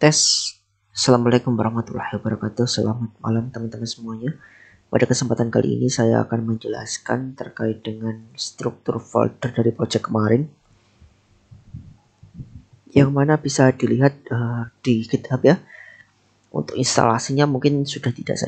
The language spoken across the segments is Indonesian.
Tes. Assalamualaikum warahmatullahi wabarakatuh. Selamat malam teman-teman semuanya. Pada kesempatan kali ini saya akan menjelaskan terkait dengan struktur folder dari project kemarin, yang mana bisa dilihat di GitHub ya. Untuk instalasinya mungkin sudah tidak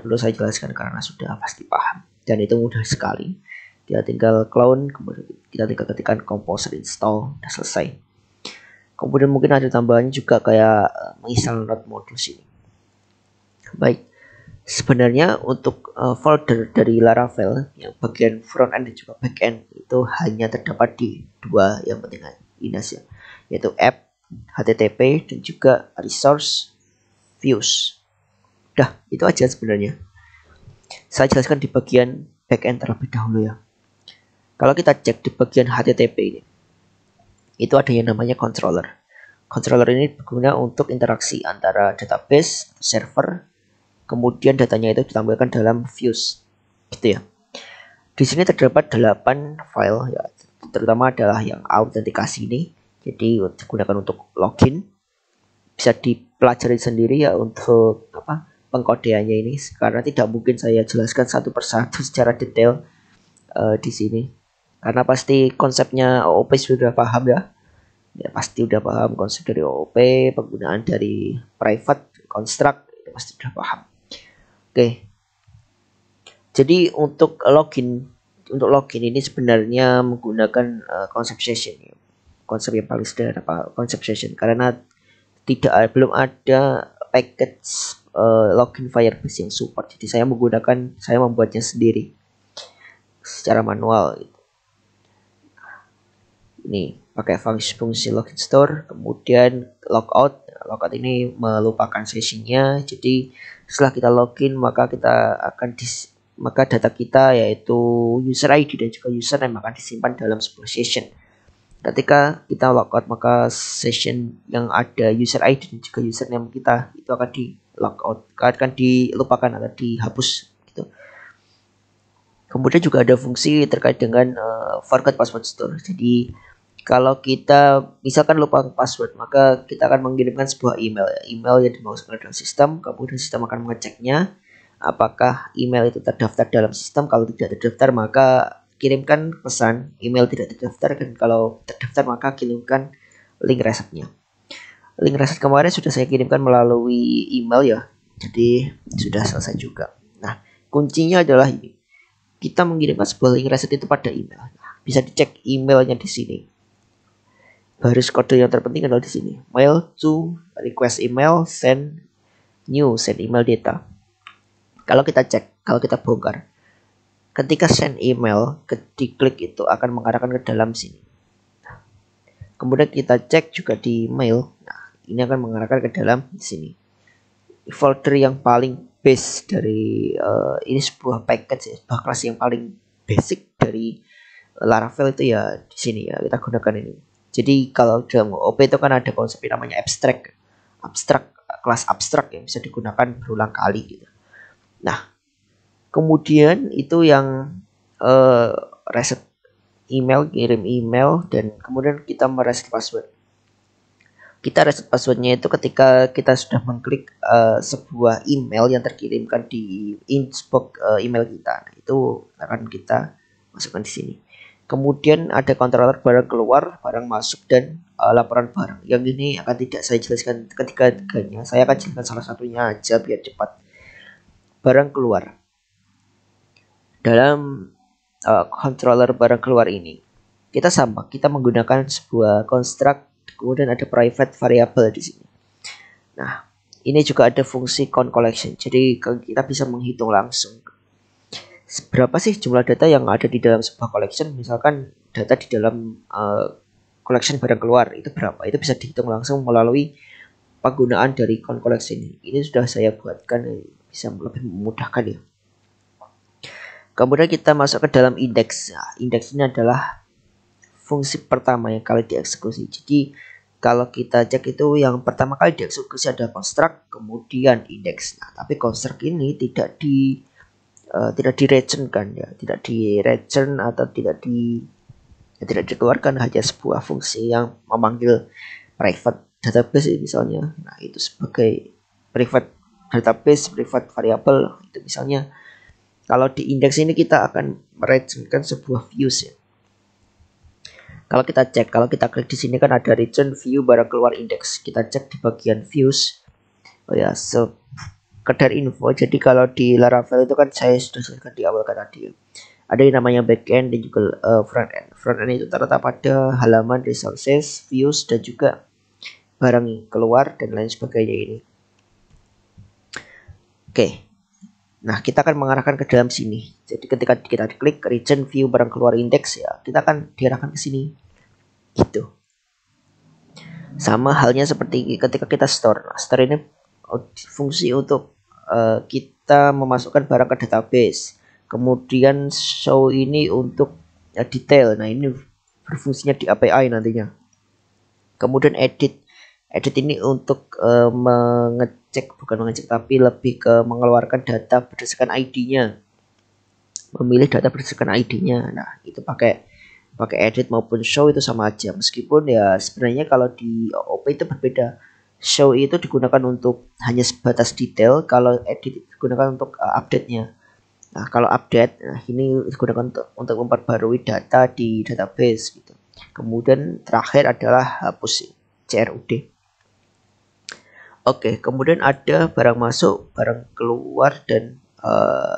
perlu saya jelaskan karena sudah pasti paham, dan itu mudah sekali. Kita tinggal clone, kemudian kita tinggal ketikkan composer install, udah selesai. Kemudian mungkin ada tambahannya juga kayak menginstal node module ini. Baik, sebenarnya untuk folder dari Laravel yang bagian front end dan juga back end itu hanya terdapat di dua yang penting ini ya, yaitu app, HTTP, dan juga resource views. Udah, itu aja sebenarnya. Saya jelaskan di bagian back end terlebih dahulu ya. Kalau kita cek di bagian HTTP ini, itu ada yang namanya controller. Controller ini berguna untuk interaksi antara database, server, kemudian datanya itu ditampilkan dalam views, gitu ya. Di sini terdapat 8 file ya, terutama adalah yang autentikasi ini. Jadi digunakan untuk login. Bisa dipelajari sendiri ya untuk pengkodeannya ini, karena tidak mungkin saya jelaskan satu persatu secara detail di sini. Karena pasti konsepnya OOP sudah paham ya. Ya pasti udah paham konsep dari OOP, penggunaan dari private construct, itu pasti udah paham. Oke. Jadi untuk login ini sebenarnya menggunakan konsep session ya. Konsep yang paling sederhana konsep session, karena belum ada package login Firebase yang support. Jadi saya membuatnya sendiri secara manual gitu. Ini pakai fungsi login store, kemudian logout. Logout ini melupakan sessionnya. Jadi setelah kita login maka data kita yaitu user ID dan juga username akan disimpan dalam sebuah session. Ketika kita logout maka session yang ada user ID dan juga username kita itu akan di logout, akan dilupakan atau dihapus gitu. Kemudian juga ada fungsi terkait dengan forgot password store. Jadi kalau kita misalkan lupa password, maka kita akan mengirimkan sebuah email yang dimasukkan dalam sistem, kemudian sistem akan mengeceknya apakah email itu terdaftar dalam sistem. Kalau tidak terdaftar maka kirimkan pesan email tidak terdaftar, dan kalau terdaftar maka kirimkan link resetnya. Link reset kemarin sudah saya kirimkan melalui email ya, jadi sudah selesai juga. Nah, kuncinya adalah ini, kita mengirimkan sebuah link reset itu pada email. Nah, bisa dicek emailnya di sini. Baris kode yang terpenting adalah di sini, mail to request email send email data. Kalau kita bongkar, ketika send email, diklik itu akan mengarahkan ke dalam sini. Kemudian kita cek juga di mail. Nah, ini akan mengarahkan ke dalam sini. Folder yang paling base dari ini sebuah package ya, sebuah kelas yang paling basic dari Laravel itu ya di sini ya, kita gunakan ini. Jadi kalau dalam OOP itu kan ada konsep yang namanya kelas abstrak yang bisa digunakan berulang kali gitu. Nah, kemudian itu yang reset email, kirim email, dan kemudian kita mereset password. Kita reset passwordnya itu ketika kita sudah mengklik sebuah email yang terkirimkan di inbox email kita. Nah, itu akan kita masukkan di sini. Kemudian ada controller barang keluar, barang masuk, dan laporan barang. Yang ini akan tidak saya jelaskan ketiga-tiganya. Saya akan jelaskan salah satunya aja biar cepat. Barang keluar. Dalam controller barang keluar ini, kita menggunakan sebuah construct, kemudian ada private variable di sini. Nah, ini juga ada fungsi count collection. Jadi kita bisa menghitung langsung berapa sih jumlah data yang ada di dalam sebuah collection. Misalkan data di dalam collection barang keluar itu berapa, itu bisa dihitung langsung melalui penggunaan dari count collection ini. Ini sudah saya buatkan, bisa lebih memudahkan ya. Kemudian kita masuk ke dalam indeks. Nah, indeks ini adalah fungsi pertama yang kali dieksekusi. Jadi kalau kita cek itu yang pertama kali dieksekusi ada construct, kemudian indeks. Nah, tapi construct ini tidak di-return-kan ya, tidak di-return atau tidak dikeluarkan, hanya sebuah fungsi yang memanggil private database misalnya. Nah, itu sebagai private database, private variable itu misalnya. Kalau di indeks ini kita akan mereturn sebuah views ya. Kalau kita cek, kalau kita klik di sini kan ada return view barang keluar indeks. Kita cek di bagian views. Oh ya, sekedar info. Jadi kalau di Laravel itu kan saya sudah jelaskan di awal kan tadi. Ada yang namanya backend dan juga front end. Front end itu terletak pada halaman resources, views dan juga barang keluar dan lain sebagainya ini. Oke. Nah, kita akan mengarahkan ke dalam sini. Jadi ketika kita klik return view barang keluar indeks ya, kita akan diarahkan ke sini. Gitu. Sama halnya seperti ketika kita store. Nah, store ini fungsi untuk kita memasukkan barang ke database. Kemudian show ini untuk detail. Nah, ini berfungsinya di API nantinya. Kemudian edit ini untuk bukan mengecek tapi lebih ke mengeluarkan data berdasarkan ID-nya, memilih data berdasarkan ID-nya. Nah, itu pakai edit maupun show itu sama aja, meskipun ya sebenarnya kalau di OOP itu berbeda. Show itu digunakan untuk hanya sebatas detail, kalau edit digunakan untuk update-nya. Nah, kalau update, nah ini digunakan untuk memperbarui data di database gitu. Kemudian terakhir adalah hapus CRUD. Oke, kemudian ada barang masuk, barang keluar, dan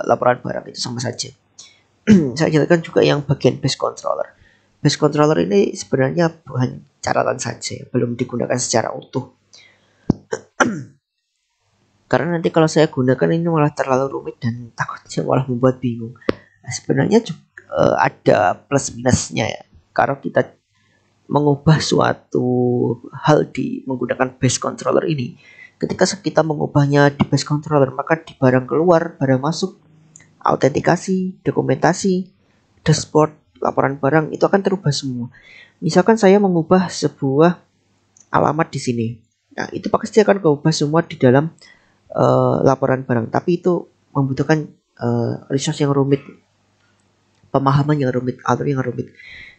laporan barang itu sama saja. Saya jelaskan juga yang bagian base controller. Base controller ini sebenarnya bukan catatan saja, belum digunakan secara utuh. Karena nanti kalau saya gunakan ini malah terlalu rumit dan takutnya malah membuat bingung. Nah, sebenarnya juga ada plus minusnya ya. Kalau kita mengubah suatu hal di menggunakan base controller ini, ketika kita mengubahnya di base controller, maka di barang keluar, barang masuk, autentikasi, dokumentasi, dashboard, laporan barang itu akan terubah semua. Misalkan saya mengubah sebuah alamat di sini, nah itu pasti akan keubah semua di dalam laporan barang. Tapi itu membutuhkan resource yang rumit, pemahaman yang rumit, alur yang rumit.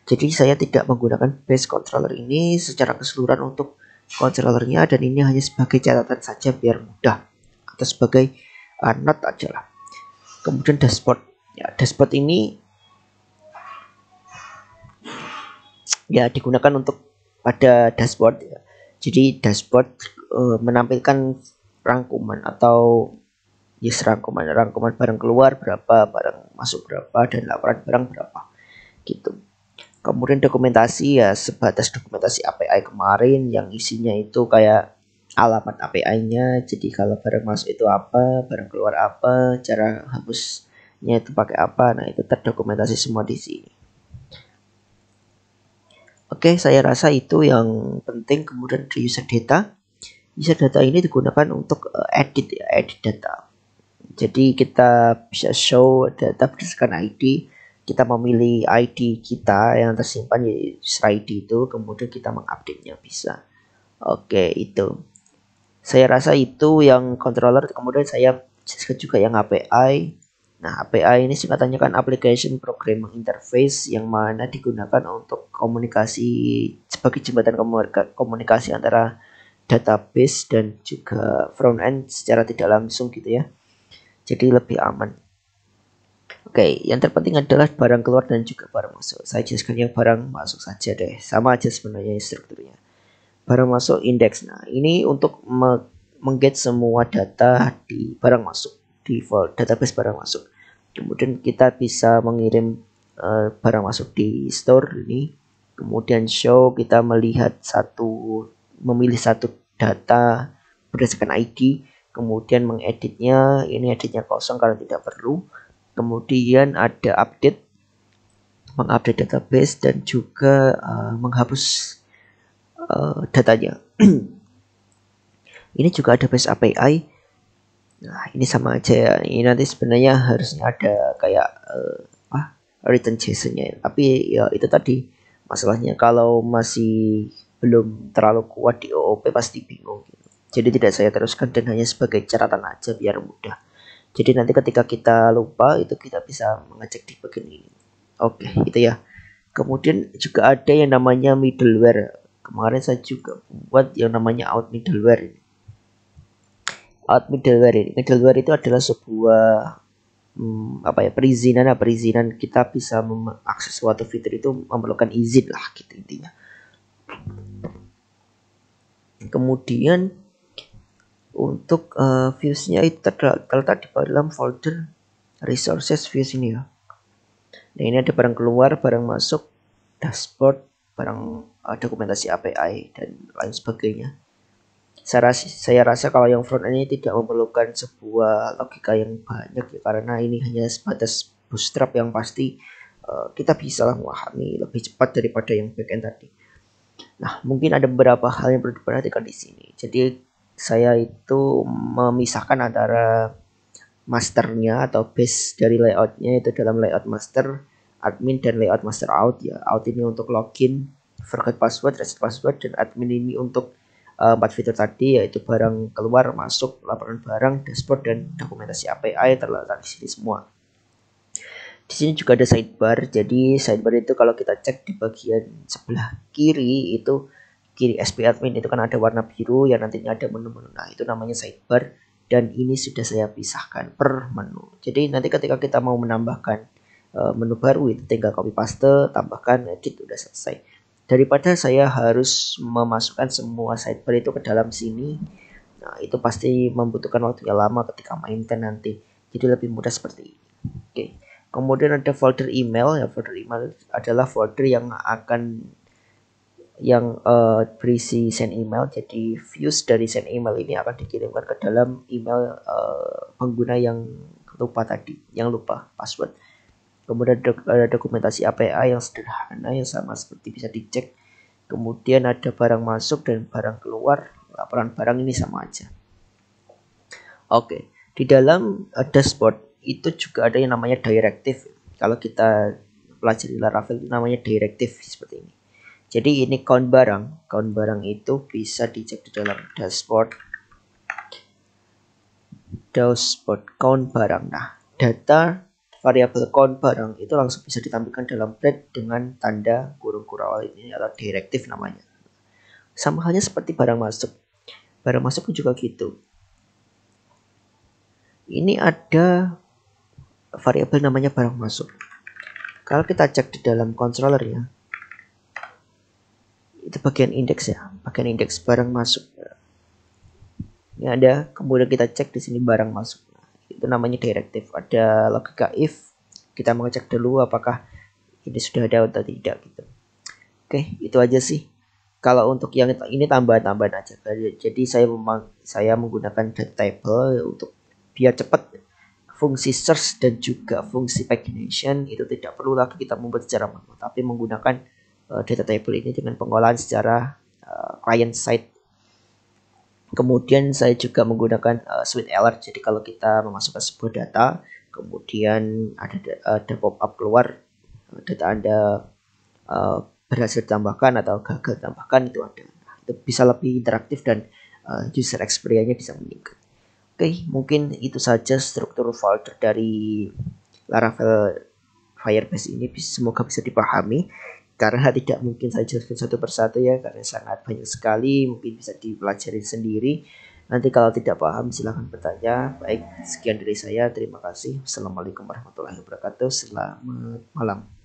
Jadi saya tidak menggunakan base controller ini secara keseluruhan untuk controllernya, dan ini hanya sebagai catatan saja biar mudah, atau sebagai note aja lah. Kemudian dashboard. Ya, dashboard ini ya digunakan untuk pada dashboard ya. Jadi dashboard menampilkan rangkuman atau rangkuman barang keluar berapa, barang masuk berapa, dan laporan barang berapa gitu. Kemudian dokumentasi ya sebatas dokumentasi API kemarin yang isinya itu kayak alamat API-nya. Jadi kalau barang masuk itu apa, barang keluar apa, cara hapusnya itu pakai apa. Nah, itu terdokumentasi semua di sini. Oke, saya rasa itu yang penting. Kemudian di user data. User data ini digunakan untuk edit data. Jadi kita bisa show data berdasarkan ID. Kita memilih ID kita yang tersimpan di user ID itu, kemudian kita mengupdate-nya bisa. Oke, itu. Saya rasa itu yang controller. Kemudian saya jelaskan juga yang API. Nah, API ini singkatannya kan Application Programming Interface, yang mana digunakan untuk komunikasi sebagai jembatan komunikasi antara database dan juga front end secara tidak langsung gitu ya. Jadi lebih aman. Oke, yang terpenting adalah barang keluar dan juga barang masuk. Saya jelaskan yang barang masuk saja deh. Sama aja sebenarnya strukturnya. Barang masuk indeks. Nah, ini untuk mengget semua data di barang masuk, di database barang masuk. Kemudian kita bisa mengirim barang masuk di store ini. Kemudian show, kita memilih satu data berdasarkan ID. Kemudian mengeditnya, ini editnya kosong karena tidak perlu. Kemudian ada update, mengupdate database, dan juga menghapus datanya. Ini juga ada base API. Nah, ini sama aja ya. Ini nanti sebenarnya harusnya ada kayak return JSON-nya. Tapi ya itu tadi masalahnya, kalau masih belum terlalu kuat di OOP pasti bingung. Jadi tidak saya teruskan dan hanya sebagai catatan aja biar mudah. Jadi nanti ketika kita lupa itu kita bisa mengecek di bagian ini. Oke, itu ya. Kemudian juga ada yang namanya middleware. kemarin saya juga buat yang namanya out middleware ini. Out middleware itu adalah sebuah perizinan kita bisa mengakses suatu fitur itu memerlukan izin lah gitu intinya. Kemudian untuk views-nya itu terletak di dalam folder resources views ini ya. Nah, ini ada barang keluar, barang masuk, dashboard, barang dokumentasi API dan lain sebagainya. Saya rasa kalau yang front end ini tidak memerlukan sebuah logika yang banyak ya, karena ini hanya sebatas bootstrap yang pasti kita bisa lah memahami lebih cepat daripada yang backend tadi. Nah, mungkin ada beberapa hal yang perlu diperhatikan di sini. Jadi saya itu memisahkan antara masternya atau base dari layoutnya itu dalam layout master admin dan layout master out ya. Out ini untuk login, forget password, reset password, dan admin ini untuk 4 fitur tadi, yaitu barang keluar, masuk, laporan barang, dashboard, dan dokumentasi API terletak di sini semua. Di sini juga ada sidebar. Jadi sidebar itu kalau kita cek di bagian sebelah kiri itu, kiri SP admin itu kan ada warna biru yang nantinya ada menu-menu. Nah, itu namanya sidebar dan ini sudah saya pisahkan per menu. Jadi nanti ketika kita mau menambahkan menu baru itu tinggal copy paste, tambahkan, edit, udah selesai. Daripada saya harus memasukkan semua sidebar itu ke dalam sini, nah itu pasti membutuhkan waktu yang lama ketika maintain nanti. Jadi lebih mudah seperti ini. Oke. Kemudian ada folder email ya. Folder email adalah folder yang akan berisi send email. Jadi views dari send email ini akan dikirimkan ke dalam email pengguna yang lupa tadi, yang lupa password. Kemudian ada dokumentasi API yang sederhana yang sama seperti bisa dicek. Kemudian ada barang masuk dan barang keluar. Laporan barang ini sama aja. Oke, di dalam dashboard itu juga ada yang namanya directive. Kalau kita pelajari Laravel itu namanya directive seperti ini. Jadi ini count barang. Count barang itu bisa dicek di dalam dashboard. Dashboard count barang. Nah, data variabel count barang itu langsung bisa ditampilkan dalam bread dengan tanda kurung kurawal ini atau directive namanya. Sama halnya seperti barang masuk. Barang masuk juga gitu. Ini ada variabel namanya barang masuk. Kalau kita cek di dalam controllernya, itu bagian indeks ya, bagian indeks barang masuk. Ini ada, kemudian kita cek di sini barang masuk. Itu namanya directive. Ada logika if, kita mau cek dulu apakah ini sudah ada atau tidak gitu. Oke, itu aja sih. Kalau untuk yang ini tambahan-tambahan aja. Jadi saya menggunakan data table untuk biar cepat. Fungsi search dan juga fungsi pagination itu tidak perlu lagi kita membuat secara manual, tapi menggunakan data table ini dengan pengolahan secara client side. Kemudian saya juga menggunakan sweet alert. Jadi kalau kita memasukkan sebuah data, kemudian ada pop-up keluar, data Anda berhasil ditambahkan atau gagal ditambahkan, itu ada. Nah, itu bisa lebih interaktif dan user experience-nya bisa meningkat. Oke, mungkin itu saja struktur folder dari Laravel Firebase ini. Semoga bisa dipahami, karena tidak mungkin saya jelaskan satu persatu ya, karena sangat banyak sekali, mungkin bisa dipelajari sendiri. Nanti kalau tidak paham silahkan bertanya. Baik, sekian dari saya, terima kasih. Assalamualaikum warahmatullahi wabarakatuh. Selamat malam.